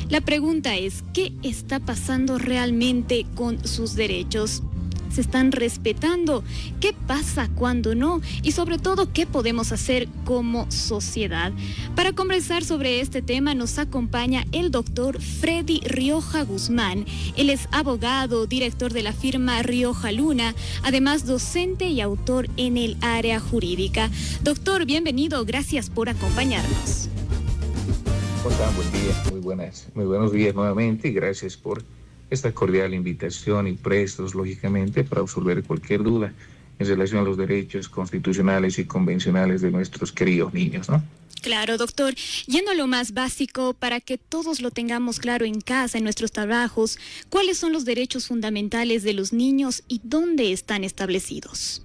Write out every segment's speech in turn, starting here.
La pregunta es, ¿qué está pasando realmente con sus derechos? ¿Se están respetando? ¿Qué pasa cuando no? Y sobre todo, ¿qué podemos hacer como sociedad? Para conversar sobre este tema nos acompaña el doctor Freddy Rioja Guzmán. Él es abogado, director de la firma Rioja Luna, además docente y autor en el área jurídica. Doctor, bienvenido, gracias por acompañarnos. ¿Cómo están? Buen día, muy buenos días nuevamente y gracias por esta cordial invitación y prestos, lógicamente, para resolver cualquier duda en relación a los derechos constitucionales y convencionales de nuestros queridos niños, ¿no? Claro, doctor. Yendo a lo más básico, para que todos lo tengamos claro en casa, en nuestros trabajos, ¿cuáles son los derechos fundamentales de los niños y dónde están establecidos?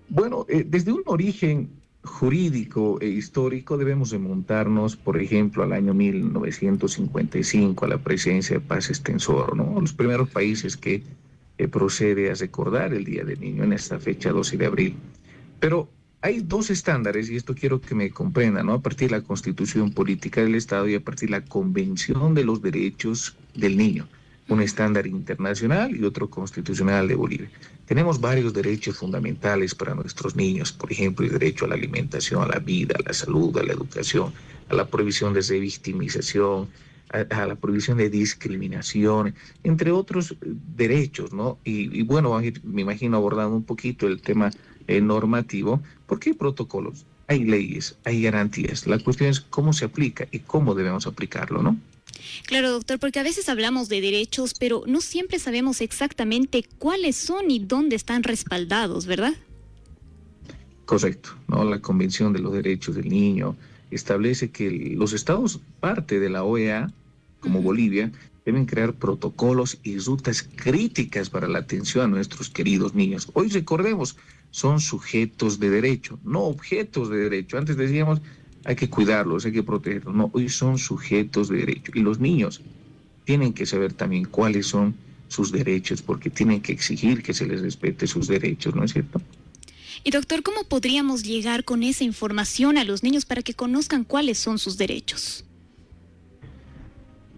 Bueno, desde un origen jurídico e histórico debemos remontarnos, por ejemplo, al año 1955, a la presidencia de Paz Estenssoro, ¿no? Los primeros países que procede a recordar el Día del Niño en esta fecha 12 de abril. Pero hay dos estándares, y esto quiero que me comprendan, ¿no? A partir de la Constitución Política del Estado y a partir de la Convención de los Derechos del Niño, un estándar internacional y otro constitucional de Bolivia. Tenemos varios derechos fundamentales para nuestros niños, por ejemplo, el derecho a la alimentación, a la vida, a la salud, a la educación, a la prohibición de revictimización, a la prohibición de discriminación, entre otros derechos, ¿no? Y bueno, van a ir, me imagino, abordando un poquito el tema normativo, porque hay protocolos, hay leyes, hay garantías. La cuestión es cómo se aplica y cómo debemos aplicarlo, ¿no? Claro, doctor, porque a veces hablamos de derechos, pero no siempre sabemos exactamente cuáles son y dónde están respaldados, ¿verdad? Correcto, ¿no? La Convención de los Derechos del Niño establece que los estados parte de la OEA, como Bolivia, deben crear protocolos y rutas críticas para la atención a nuestros queridos niños. Hoy recordemos, son sujetos de derecho, no objetos de derecho. Antes decíamos, hay que cuidarlos, hay que protegerlos. No, hoy son sujetos de derecho. Y los niños tienen que saber también cuáles son sus derechos, porque tienen que exigir que se les respete sus derechos, ¿no es cierto? Y doctor, ¿cómo podríamos llegar con esa información a los niños para que conozcan cuáles son sus derechos?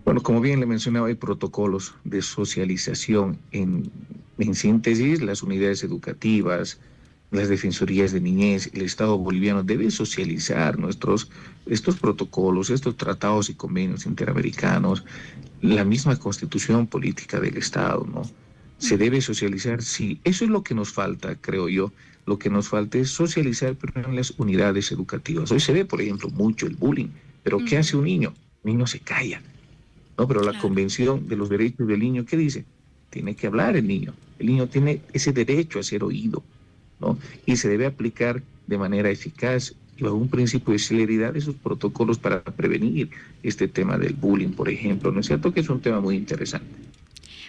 Bueno, como bien le mencionaba, hay protocolos de socialización. En síntesis, las unidades educativas, las defensorías de niñez, el Estado boliviano debe socializar estos protocolos, estos tratados y convenios interamericanos, la misma constitución política del Estado, ¿no? Se debe socializar, sí, eso es lo que nos falta, creo yo. Lo que nos falta es socializar, pero en las unidades educativas. Hoy se ve, por ejemplo, mucho el bullying, pero ¿qué hace un niño? El niño se calla, ¿no? Pero la Convención de los Derechos del Niño, ¿qué dice? Tiene que hablar el niño. El niño tiene ese derecho a ser oído, ¿no? Y se debe aplicar de manera eficaz y bajo un principio de celeridad esos protocolos para prevenir este tema del bullying, por ejemplo. ¿No es cierto que es un tema muy interesante?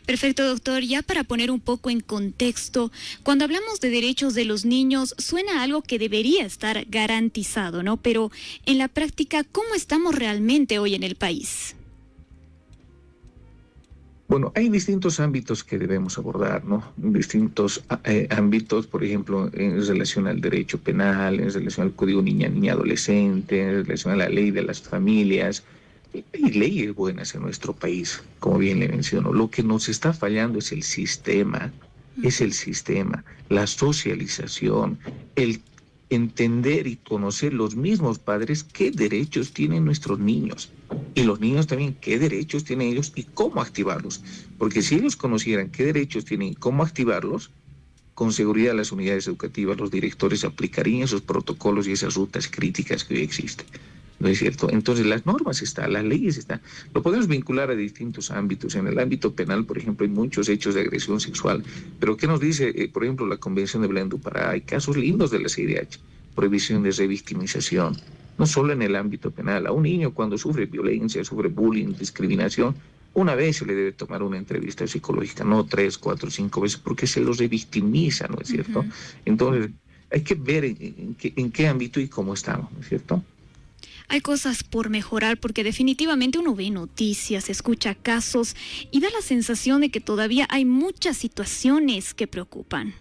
Perfecto, doctor. Ya para poner un poco en contexto, cuando hablamos de derechos de los niños, suena algo que debería estar garantizado, ¿no? Pero en la práctica, ¿cómo estamos realmente hoy en el país? Bueno, hay distintos ámbitos que debemos abordar, ¿no? Distintos ámbitos, por ejemplo, en relación al derecho penal, en relación al Código Niña Adolescente, en relación a la ley de las familias. Hay leyes buenas en nuestro país, como bien le menciono. Lo que nos está fallando es el sistema, la socialización, el entender y conocer los mismos padres qué derechos tienen nuestros niños y los niños también qué derechos tienen ellos y cómo activarlos. Porque si ellos conocieran qué derechos tienen y cómo activarlos, con seguridad las unidades educativas, los directores aplicarían esos protocolos y esas rutas críticas que hoy existen. ¿No es cierto? Entonces las normas están, las leyes están. Lo podemos vincular a distintos ámbitos. En el ámbito penal, por ejemplo, hay muchos hechos de agresión sexual. Pero ¿qué nos dice, por ejemplo, la Convención de Belén do Pará? Hay casos lindos de la CIDH, prohibición de revictimización. No solo en el ámbito penal. A un niño cuando sufre violencia, sufre bullying, discriminación, una vez se le debe tomar una entrevista psicológica, no 3, 4, 5 veces, porque se los revictimiza, ¿no es cierto? Entonces hay que ver en qué ámbito y cómo estamos, ¿no es cierto? Hay cosas por mejorar porque definitivamente uno ve noticias, escucha casos y da la sensación de que todavía hay muchas situaciones que preocupan.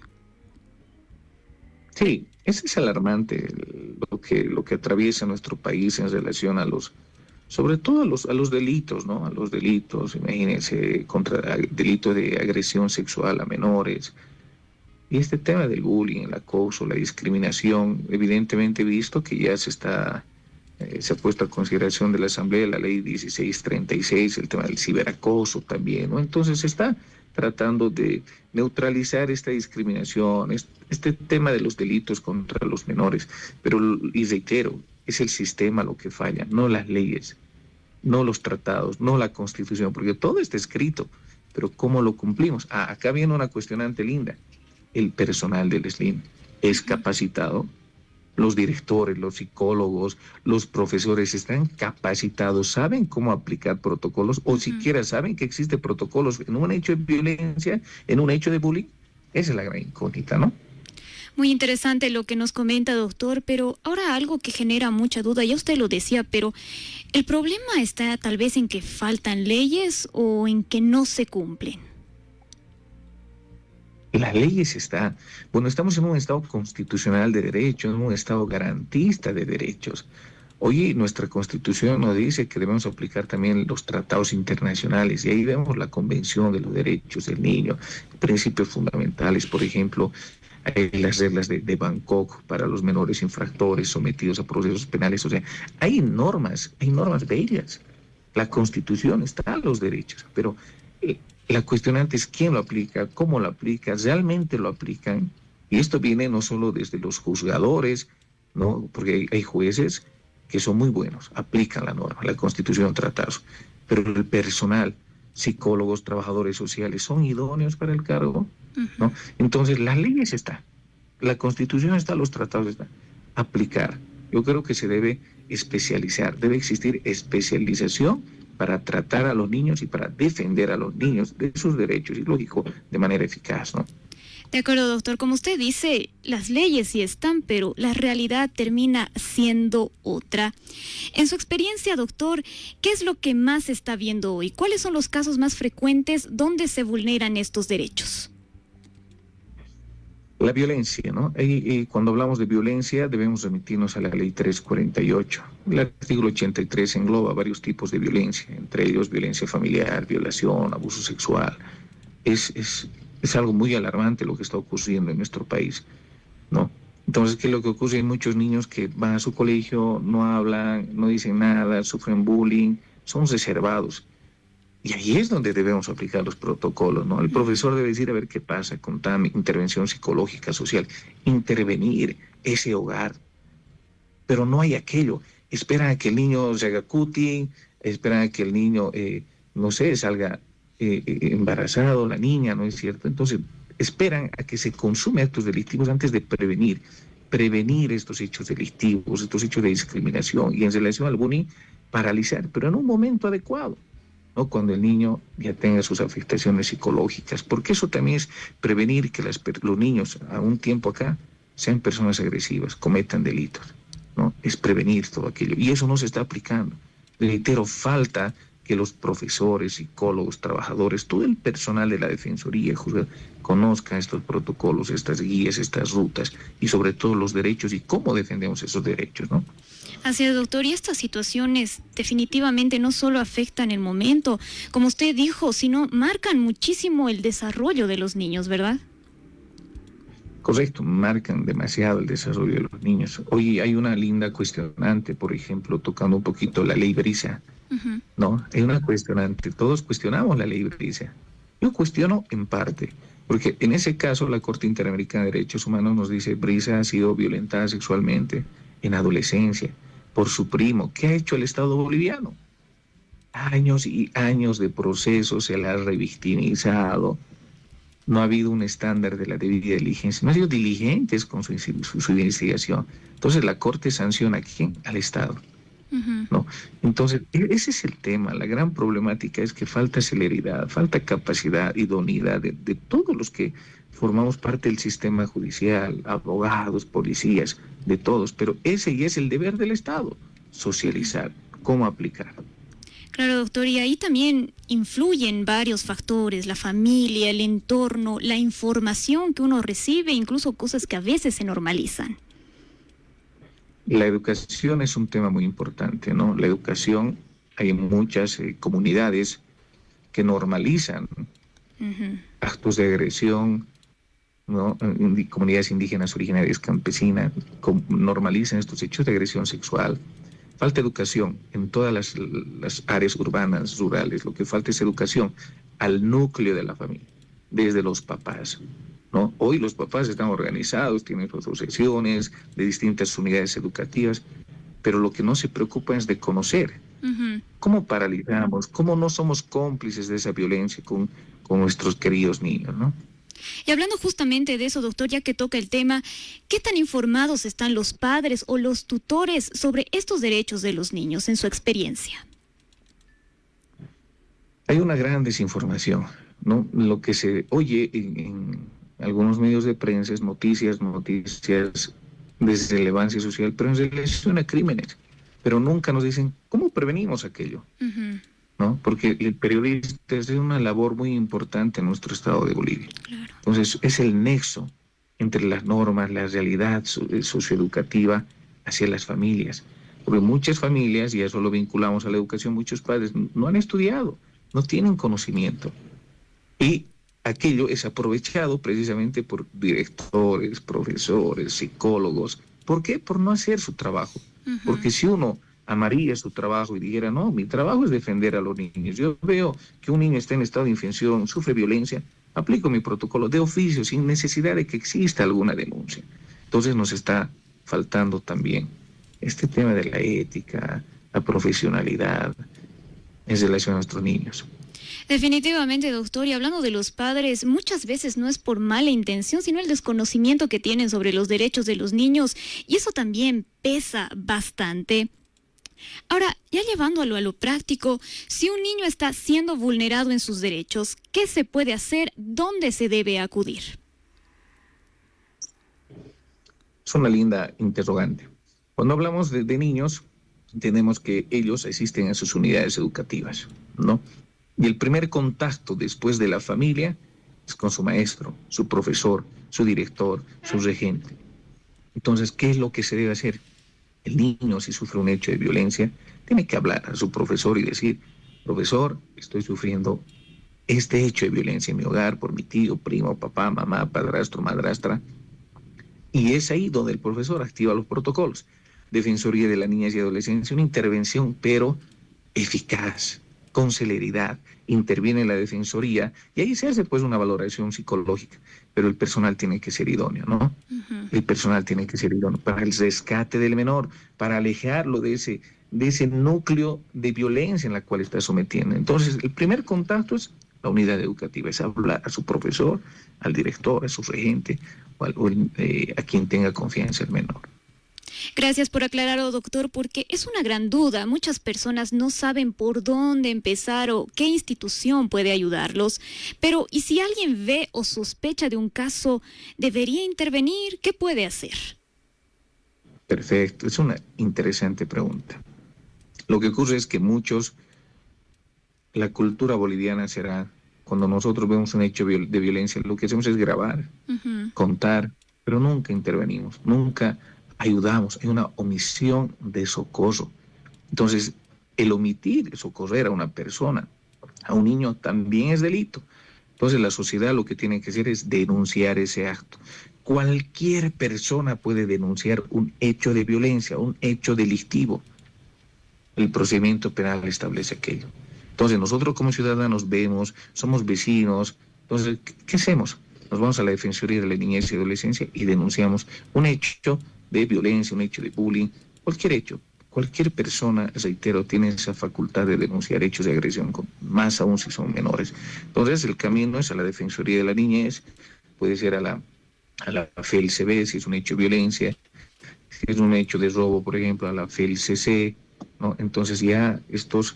Sí, eso es alarmante lo que atraviesa nuestro país en relación a los sobre todo a los delitos, ¿no? A los delitos, imagínense, contra el delito de agresión sexual a menores. Y este tema del bullying, el acoso, la discriminación, evidentemente visto que ya se ha puesto a consideración de la Asamblea la ley 1636, el tema del ciberacoso también, ¿no? Entonces se está tratando de neutralizar esta discriminación, este tema de los delitos contra los menores, pero, y reitero, es el sistema lo que falla, no las leyes, no los tratados, no la Constitución, porque todo está escrito, pero ¿cómo lo cumplimos? Acá viene una cuestionante linda. El personal del SLIM es capacitado, los directores, los psicólogos, los profesores están capacitados, saben cómo aplicar protocolos o siquiera saben que existen protocolos en un hecho de violencia, en un hecho de bullying. Esa es la gran incógnita, ¿no? Muy interesante lo que nos comenta, doctor, pero ahora algo que genera mucha duda, ya usted lo decía, pero ¿el problema está tal vez en que faltan leyes o en que no se cumplen? Las leyes están, bueno, estamos en un Estado constitucional de derechos, en un Estado garantista de derechos. Hoy nuestra Constitución nos dice que debemos aplicar también los tratados internacionales y ahí vemos la Convención de los Derechos del Niño, principios fundamentales, por ejemplo, las reglas de Bangkok para los menores infractores sometidos a procesos penales. O sea, hay normas bellas. La Constitución está los derechos, pero la cuestionante es quién lo aplica, cómo lo aplica, realmente lo aplican. Y esto viene no solo desde los juzgadores, ¿no? Porque hay jueces que son muy buenos, aplican la norma, la Constitución, tratados, pero el personal, psicólogos, trabajadores sociales, ¿son idóneos para el cargo? ¿No? Entonces, las leyes están, la Constitución está, los tratados están. Aplicar. Yo creo que se debe especializar, debe existir especialización para tratar a los niños y para defender a los niños de sus derechos, y lógico, de manera eficaz, ¿no? De acuerdo, doctor. Como usted dice, las leyes sí están, pero la realidad termina siendo otra. En su experiencia, doctor, ¿qué es lo que más se está viendo hoy? ¿Cuáles son los casos más frecuentes donde se vulneran estos derechos? La violencia, ¿no? Y cuando hablamos de violencia debemos remitirnos a la ley 348. El artículo 83 engloba varios tipos de violencia, entre ellos violencia familiar, violación, abuso sexual. Es algo muy alarmante lo que está ocurriendo en nuestro país, ¿no? Entonces, ¿qué es lo que ocurre? Hay muchos niños que van a su colegio, no hablan, no dicen nada, sufren bullying, son reservados. Y ahí es donde debemos aplicar los protocolos, ¿no? El profesor debe decir a ver qué pasa con tal intervención psicológica, social, intervenir ese hogar. Pero no hay aquello. Esperan a que el niño se haga cutting, esperan a que el niño, no sé, salga embarazado, la niña, ¿no es cierto? Entonces, esperan a que se consume actos delictivos antes de prevenir estos hechos delictivos, estos hechos de discriminación y en relación al bullying, paralizar, pero en un momento adecuado, ¿no? Cuando el niño ya tenga sus afectaciones psicológicas, porque eso también es prevenir que los niños a un tiempo acá sean personas agresivas, cometan delitos, ¿no? Es prevenir todo aquello, y eso no se está aplicando. Reitero, falta que los profesores, psicólogos, trabajadores, todo el personal de la Defensoría Juzgada conozcan estos protocolos, estas guías, estas rutas y sobre todo los derechos y cómo defendemos esos derechos, ¿no? Así es, doctor, y estas situaciones definitivamente no solo afectan el momento, como usted dijo, sino marcan muchísimo el desarrollo de los niños, ¿verdad? Correcto, marcan demasiado el desarrollo de los niños. Hoy hay una linda cuestionante, por ejemplo, tocando un poquito la ley Brisa, ¿no? Hay una cuestionante, todos cuestionamos la ley Brisa. Yo cuestiono en parte, porque en ese caso la Corte Interamericana de Derechos Humanos nos dice Brisa ha sido violentada sexualmente en adolescencia por su primo. ¿Qué ha hecho el Estado boliviano? Años y años de proceso, se la ha revictimizado. No ha habido un estándar de la debida diligencia. No han sido diligentes con su investigación. Entonces la Corte sanciona ¿a quién? Al Estado. ¿No? Entonces, ese es el tema. La gran problemática es que falta celeridad, falta capacidad, idoneidad de todos los que formamos parte del sistema judicial, abogados, policías, de todos. Pero ese ya es el deber del Estado, socializar, cómo aplicar. Claro, doctor, y ahí también influyen varios factores, la familia, el entorno, la información que uno recibe, incluso cosas que a veces se normalizan. La educación es un tema muy importante, ¿no? La educación Hay muchas comunidades que normalizan actos de agresión, ¿no? Comunidades indígenas originarias campesinas normalizan estos hechos de agresión sexual. Falta educación en todas las áreas urbanas, rurales. Lo que falta es educación al núcleo de la familia, desde los papás, ¿no? Hoy los papás están organizados, tienen sus asociaciones de distintas unidades educativas, pero lo que no se preocupa es de conocer. ¿Cómo paralizamos? ¿Cómo no somos cómplices de esa violencia con nuestros queridos niños, ¿no? Y hablando justamente de eso, doctor, ya que toca el tema, ¿qué tan informados están los padres o los tutores sobre estos derechos de los niños en su experiencia? Hay una gran desinformación, ¿no? Lo que se oye en algunos medios de prensa es noticias de relevancia social, pero en realidad son crímenes. Pero nunca nos dicen, ¿cómo prevenimos aquello? ¿No? Porque el periodista es una labor muy importante en nuestro estado de Bolivia. Claro. Entonces, es el nexo entre las normas, la realidad socioeducativa hacia las familias. Porque muchas familias, y eso lo vinculamos a la educación, muchos padres no han estudiado, no tienen conocimiento. Y aquello es aprovechado precisamente por directores, profesores, psicólogos. ¿Por qué? Por no hacer su trabajo. Porque si uno amaría su trabajo y dijera, no, mi trabajo es defender a los niños. Yo veo que un niño está en estado de infección, sufre violencia, aplico mi protocolo de oficio sin necesidad de que exista alguna denuncia. Entonces nos está faltando también este tema de la ética, la profesionalidad en relación a nuestros niños. Definitivamente, doctor, y hablando de los padres, muchas veces no es por mala intención, sino el desconocimiento que tienen sobre los derechos de los niños, y eso también pesa bastante. Ahora, ya llevándolo a lo práctico, si un niño está siendo vulnerado en sus derechos, ¿qué se puede hacer? ¿Dónde se debe acudir? Es una linda interrogante. Cuando hablamos de niños, entendemos que ellos asisten a sus unidades educativas, ¿no? Y el primer contacto después de la familia es con su maestro, su profesor, su director, su regente. Entonces, ¿qué es lo que se debe hacer? El niño, si sufre un hecho de violencia, tiene que hablar a su profesor y decir, profesor, estoy sufriendo este hecho de violencia en mi hogar por mi tío, primo, papá, mamá, padrastro, madrastra. Y es ahí donde el profesor activa los protocolos. Defensoría de la Niñez y Adolescencia, una intervención, pero eficaz, con celeridad. Interviene la Defensoría y ahí se hace pues una valoración psicológica, pero el personal tiene que ser idóneo, ¿no? El personal tiene que ser idóneo para el rescate del menor, para alejarlo de ese núcleo de violencia en la cual está sometiendo. Entonces, el primer contacto es la unidad educativa, es hablar a su profesor, al director, a su regente o a quien tenga confianza el menor. Gracias por aclararlo, doctor, porque es una gran duda. Muchas personas no saben por dónde empezar o qué institución puede ayudarlos. Pero, ¿y si alguien ve o sospecha de un caso, debería intervenir? ¿Qué puede hacer? Perfecto, es una interesante pregunta. Lo que ocurre es que la cultura boliviana será, cuando nosotros vemos un hecho de violencia, lo que hacemos es grabar, contar, pero nunca intervenimos, nunca ayudamos, hay una omisión de socorro. Entonces, el omitir socorrer a una persona, a un niño, también es delito. Entonces, la sociedad lo que tiene que hacer es denunciar ese acto. Cualquier persona puede denunciar un hecho de violencia, un hecho delictivo. El procedimiento penal establece aquello. Entonces, nosotros como ciudadanos vemos, somos vecinos. Entonces, ¿qué hacemos? Nos vamos a la Defensoría de la Niñez y Adolescencia y denunciamos un hecho de violencia, un hecho de bullying, cualquier hecho. Cualquier persona, reitero, tiene esa facultad de denunciar hechos de agresión, más aún si son menores. Entonces, el camino es a la Defensoría de la Niñez, puede ser a la FELCB, si es un hecho de violencia, si es un hecho de robo, por ejemplo, a la FELCC, ¿no? Entonces ya estos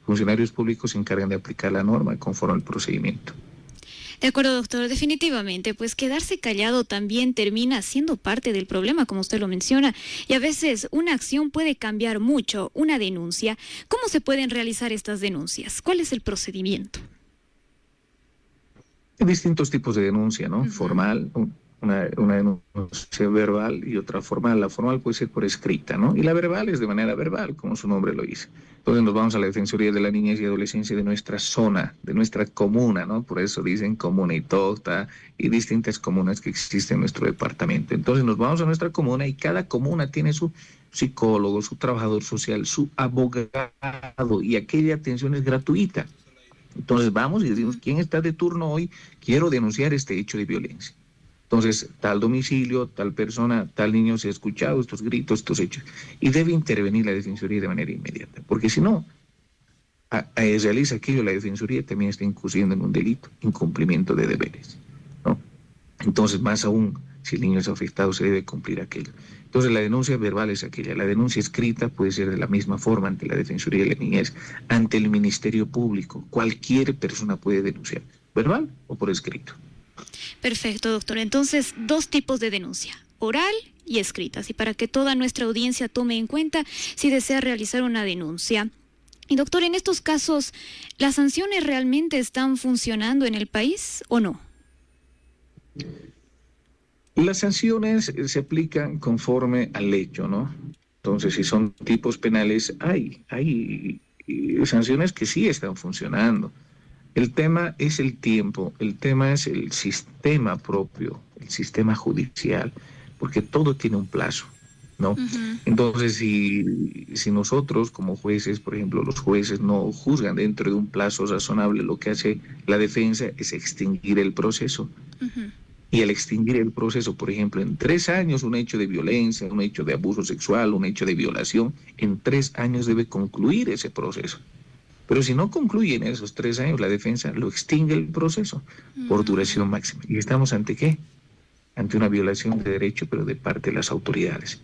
funcionarios públicos se encargan de aplicar la norma conforme al procedimiento. De acuerdo, doctor, definitivamente, pues quedarse callado también termina siendo parte del problema, como usted lo menciona, y a veces una acción puede cambiar mucho, una denuncia. ¿Cómo se pueden realizar estas denuncias? ¿Cuál es el procedimiento? Hay distintos tipos de denuncia, ¿no? Formal, una denuncia verbal y otra formal. La formal puede ser por escrita, ¿no? Y la verbal es de manera verbal, como su nombre lo dice. Entonces nos vamos a la Defensoría de la Niñez y Adolescencia de nuestra zona, de nuestra comuna, ¿no? Por eso dicen comuna y tota y distintas comunas que existen en nuestro departamento. Entonces nos vamos a nuestra comuna y cada comuna tiene su psicólogo, su trabajador social, su abogado y aquella atención es gratuita. Entonces vamos y decimos, ¿quién está de turno hoy? Quiero denunciar este hecho de violencia. Entonces, tal domicilio, tal persona, tal niño se ha escuchado estos gritos, estos hechos. Y debe intervenir la Defensoría de manera inmediata. Porque si no, realiza aquello, la Defensoría también está incurriendo en un delito, incumplimiento de deberes, ¿no? Entonces, más aún, si el niño es afectado, se debe cumplir aquello. Entonces, la denuncia verbal es aquella. La denuncia escrita puede ser de la misma forma ante la Defensoría de la Niñez, ante el Ministerio Público. Cualquier persona puede denunciar, verbal o por escrito. Perfecto, doctor. Entonces, dos tipos de denuncia, oral y escritas. Y para que toda nuestra audiencia tome en cuenta si desea realizar una denuncia. Y doctor, en estos casos, ¿las sanciones realmente están funcionando en el país o no? Las sanciones se aplican conforme al hecho, ¿no? Entonces, si son tipos penales, hay sanciones que sí están funcionando. El tema es el tiempo, el tema es el sistema propio, el sistema judicial, porque todo tiene un plazo, ¿no? Uh-huh. Entonces, si nosotros como jueces, por ejemplo, los jueces no juzgan dentro de un plazo razonable, lo que hace la defensa es extinguir el proceso. Uh-huh. Y al extinguir el proceso, por ejemplo, en 3 años un hecho de violencia, un hecho de abuso sexual, un hecho de violación, en 3 años debe concluir ese proceso. Pero si no concluye en esos 3 años, la defensa lo extingue el proceso por duración máxima. ¿Y estamos ante qué? Ante una violación de derecho, pero de parte de las autoridades.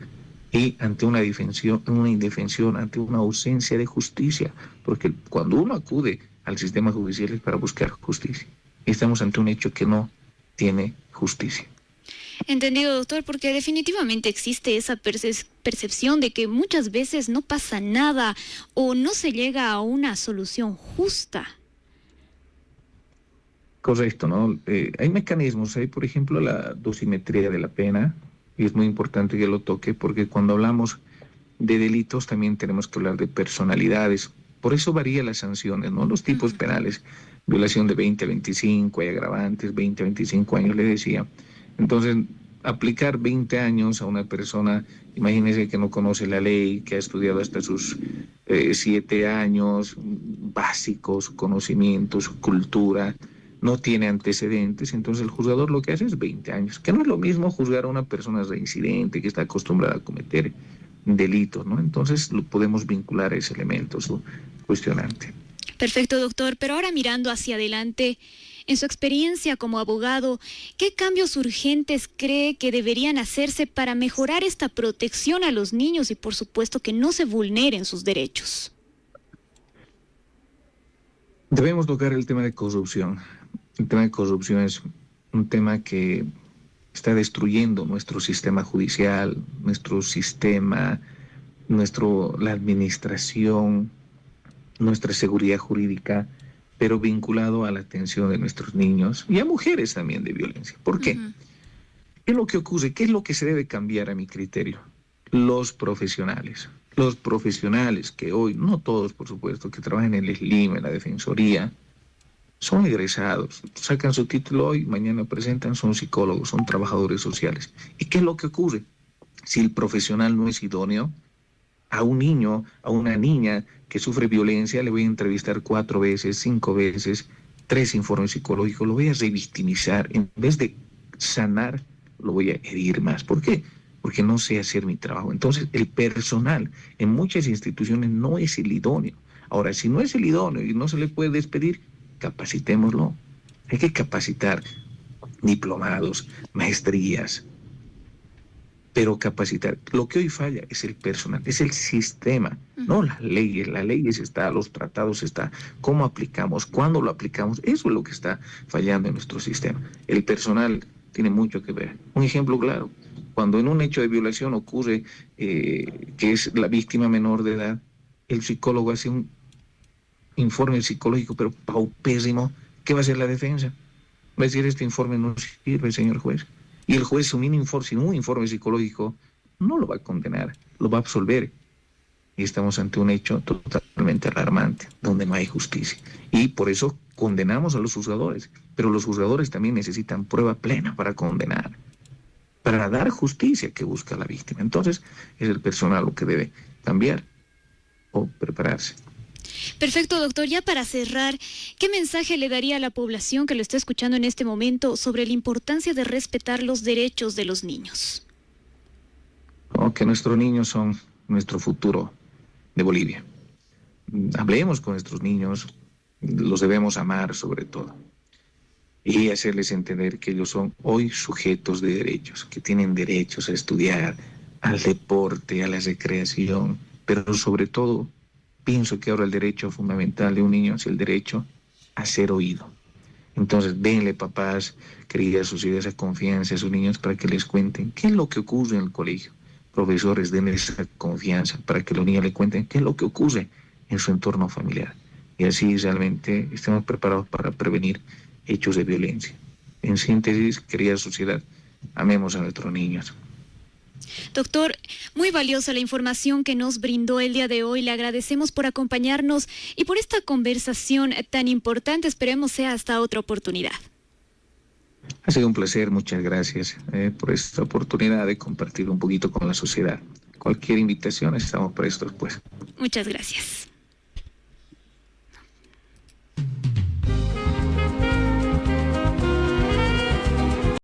Y ante una indefensión, ante una ausencia de justicia. Porque cuando uno acude al sistema judicial es para buscar justicia. Y estamos ante un hecho que no tiene justicia. Entendido, doctor, porque definitivamente existe esa percepción de que muchas veces no pasa nada o no se llega a una solución justa. Correcto, ¿no? Hay mecanismos, hay por ejemplo la dosimetría de la pena, y es muy importante que lo toque porque cuando hablamos de delitos también tenemos que hablar de personalidades. Por eso varían las sanciones, ¿no? Los tipos penales, violación de 20 a 25, hay agravantes, 20 a 25 años, le decía. Entonces, aplicar 20 años a una persona, imagínese que no conoce la ley, que ha estudiado hasta sus 7 años, básicos, conocimientos, cultura, no tiene antecedentes, entonces el juzgador lo que hace es 20 años, que no es lo mismo juzgar a una persona reincidente que está acostumbrada a cometer delitos, ¿no? Entonces lo podemos vincular a ese elemento, su cuestionante. Perfecto, doctor, pero ahora mirando hacia adelante, en su experiencia como abogado, ¿qué cambios urgentes cree que deberían hacerse para mejorar esta protección a los niños y, por supuesto, que no se vulneren sus derechos? Debemos tocar el tema de corrupción. El tema de corrupción es un tema que está destruyendo nuestro sistema judicial, nuestro sistema, la administración, nuestra seguridad jurídica, pero vinculado a la atención de nuestros niños y a mujeres también de violencia. ¿Por qué? Uh-huh. ¿Qué es lo que ocurre? ¿Qué es lo que se debe cambiar a mi criterio? Los profesionales que hoy, no todos por supuesto, que trabajan en el SLIM, en la Defensoría, son egresados, sacan su título hoy, mañana presentan, son psicólogos, son trabajadores sociales. ¿Y qué es lo que ocurre? Si el profesional no es idóneo, a un niño, a una niña que sufre violencia, le voy a entrevistar 4 veces, 5 veces, 3 informes psicológicos, lo voy a revictimizar. En vez de sanar, lo voy a herir más. ¿Por qué? Porque no sé hacer mi trabajo. Entonces, el personal en muchas instituciones no es el idóneo. Ahora, si no es el idóneo y no se le puede despedir, capacitémoslo. Hay que capacitar diplomados, maestrías, pero capacitar. Lo que hoy falla es el personal, es el sistema, no las leyes está, los tratados está, cómo aplicamos, cuándo lo aplicamos, eso es lo que está fallando en nuestro sistema. El personal tiene mucho que ver. Un ejemplo claro, cuando en un hecho de violación ocurre que es la víctima menor de edad, el psicólogo hace un informe psicológico, pero paupésimo. ¿Qué va a hacer la defensa? Va a decir, este informe no sirve, señor juez. Y el juez, sin un informe psicológico, no lo va a condenar, lo va a absolver. Y estamos ante un hecho totalmente alarmante, donde no hay justicia. Y por eso condenamos a los juzgadores, pero los juzgadores también necesitan prueba plena para condenar, para dar justicia que busca la víctima. Entonces, es el personal lo que debe cambiar o prepararse. Perfecto, doctor. Ya para cerrar, ¿qué mensaje le daría a la población que lo está escuchando en este momento sobre la importancia de respetar los derechos de los niños? Que nuestros niños son nuestro futuro de Bolivia. Hablemos con nuestros niños, los debemos amar sobre todo, y hacerles entender que ellos son hoy sujetos de derechos, que tienen derechos a estudiar, al deporte, a la recreación, pero sobre todo pienso que ahora el derecho fundamental de un niño es el derecho a ser oído. Entonces, denle, papás, queridas sociedades, esa confianza a sus niños para que les cuenten qué es lo que ocurre en el colegio. Profesores, denle esa confianza para que los niños le cuenten qué es lo que ocurre en su entorno familiar. Y así realmente estemos preparados para prevenir hechos de violencia. En síntesis, querida sociedad, amemos a nuestros niños. Doctor, muy valiosa la información que nos brindó el día de hoy. Le agradecemos por acompañarnos y por esta conversación tan importante. Esperemos sea hasta otra oportunidad. Ha sido un placer, muchas gracias por esta oportunidad de compartir un poquito con la sociedad. Cualquier invitación, estamos prestos, pues. Muchas gracias.